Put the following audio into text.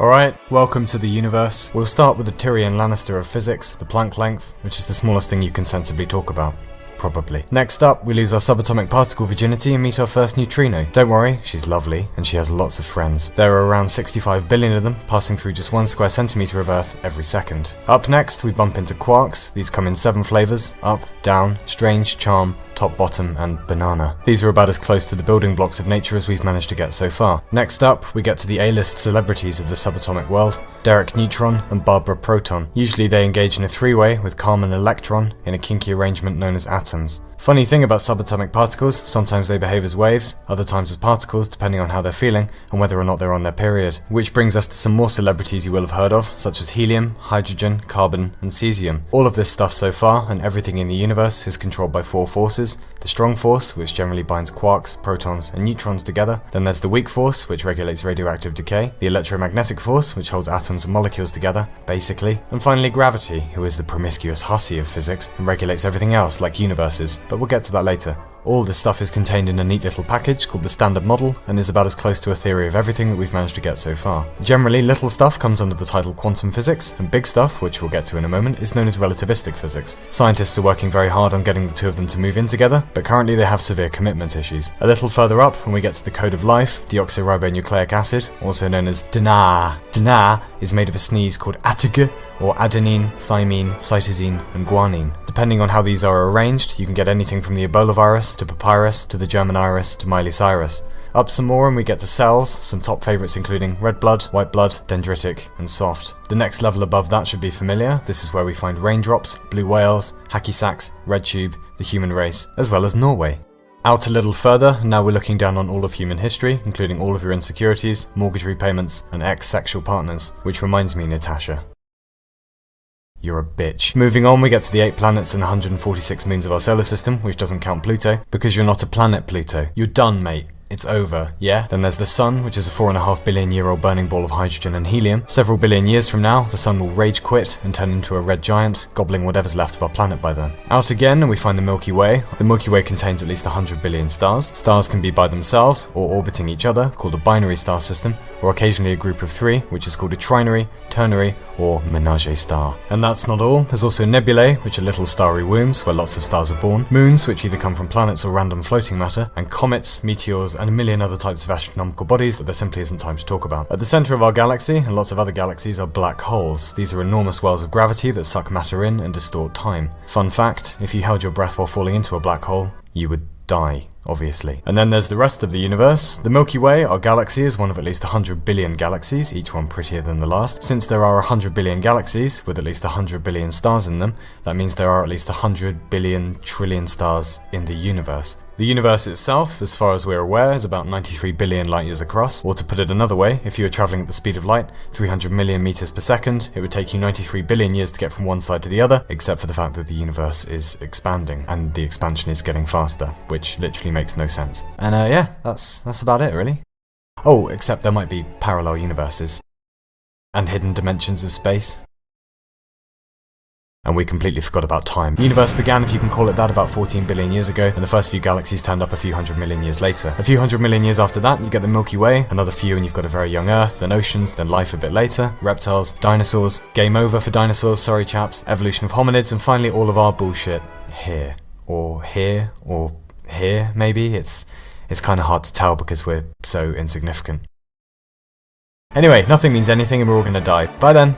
Alright, welcome to the universe. We'll start with the Tyrion Lannister of physics, the Planck length, which is the smallest thing you can sensibly talk about. Probably. Next up, we lose our subatomic particle virginity and meet our first neutrino. Don't worry, she's lovely, and she has lots of friends. There are around 65 billion of them, passing through just 1 square centimetre of Earth every second. Up next, we bump into quarks. These come in 7 flavours: up, down, strange, charm, top, bottom, and banana. These are about as close to the building blocks of nature as we've managed to get so far. Next up, we get to the A-list celebrities of the subatomic world: Derek Neutron and Barbara Proton. Usually they engage in a three-way with Carmen Electron in a kinky arrangement known as atoms. Funny thing about subatomic particles, sometimes they behave as waves, other times as particles depending on how they're feeling and whether or not they're on their period. Which brings us to some more celebrities you will have heard of, such as helium, hydrogen, carbon, and cesium. All of this stuff so far, and everything in the universe, is controlled by 4 forces. The strong force, which generally binds quarks, protons, and neutrons together. Then there's the weak force, which regulates radioactive decay. The electromagnetic force, which holds atoms and molecules together, basically. And finally gravity, who is the promiscuous hussy of physics and regulates everything else, like universes. But we'll get to that later. All this stuff is contained in a neat little package called the Standard Model, and is about as close to a theory of everything that we've managed to get so far. Generally, little stuff comes under the title quantum physics, and big stuff, which we'll get to in a moment, is known as relativistic physics. Scientists are working very hard on getting the two of them to move in together, but currently they have severe commitment issues. A little further up, when we get to the code of life, deoxyribonucleic acid, also known as DNA. DNA is made of a sneeze called ATG, or adenine, thymine, cytosine, and guanine. Depending on how these are arranged, you can get anything from the Ebola virus, to papyrus, to the German iris, to Miley Cyrus. Up some more and we get to cells, some top favourites including red blood, white blood, dendritic, and soft. The next level above that should be familiar. This is where we find raindrops, blue whales, hacky sacks, red tube, the human race, as well as Norway. Out a little further, now we're looking down on all of human history, including all of your insecurities, mortgage repayments, and ex-sexual partners. Which reminds me, Natasha, you're a bitch. Moving on, we get to the 8 planets and 146 moons of our solar system, which doesn't count Pluto, because you're not a planet, Pluto. You're done, mate. It's over, yeah? Then there's the Sun, which is a 4.5 billion year old burning ball of hydrogen and helium. Several billion years from now, the Sun will rage quit and turn into a red giant, gobbling whatever's left of our planet by then. Out again, and we find the Milky Way. The Milky Way contains at least 100 billion stars. Stars can be by themselves, or orbiting each other, called a binary star system, or occasionally a group of 3, which is called a trinary, ternary, or menage star. And that's not all. There's also nebulae, which are little starry wombs where lots of stars are born, moons, which either come from planets or random floating matter, and comets, meteors, and a million other types of astronomical bodies that there simply isn't time to talk about. At the centre of our galaxy, and lots of other galaxies, are black holes. These are enormous wells of gravity that suck matter in and distort time. Fun fact, if you held your breath while falling into a black hole, you would die, obviously. And then there's the rest of the universe. The Milky Way, our galaxy, is one of at least 100 billion galaxies, each one prettier than the last. Since there are 100 billion galaxies, with at least 100 billion stars in them, that means there are at least 100 billion trillion stars in the universe. The universe itself, as far as we're aware, is about 93 billion light years across, or to put it another way, if you were travelling at the speed of light, 300 million meters per second, it would take you 93 billion years to get from one side to the other, except for the fact that the universe is expanding, and the expansion is getting faster, which literally makes no sense. And yeah, that's about it, really. Oh, except there might be parallel universes, and hidden dimensions of space. And we completely forgot about time. The universe began, if you can call it that, about 14 billion years ago, and the first few galaxies turned up a few 100 million years later. A few 100 million years after that, you get the Milky Way, another few and you've got a very young Earth, then oceans, then life a bit later, reptiles, dinosaurs, game over for dinosaurs, sorry chaps, evolution of hominids, and finally all of our bullshit here. Or here, or here, maybe? It's kind of hard to tell because we're so insignificant. Anyway, nothing means anything and we're all gonna die. Bye then!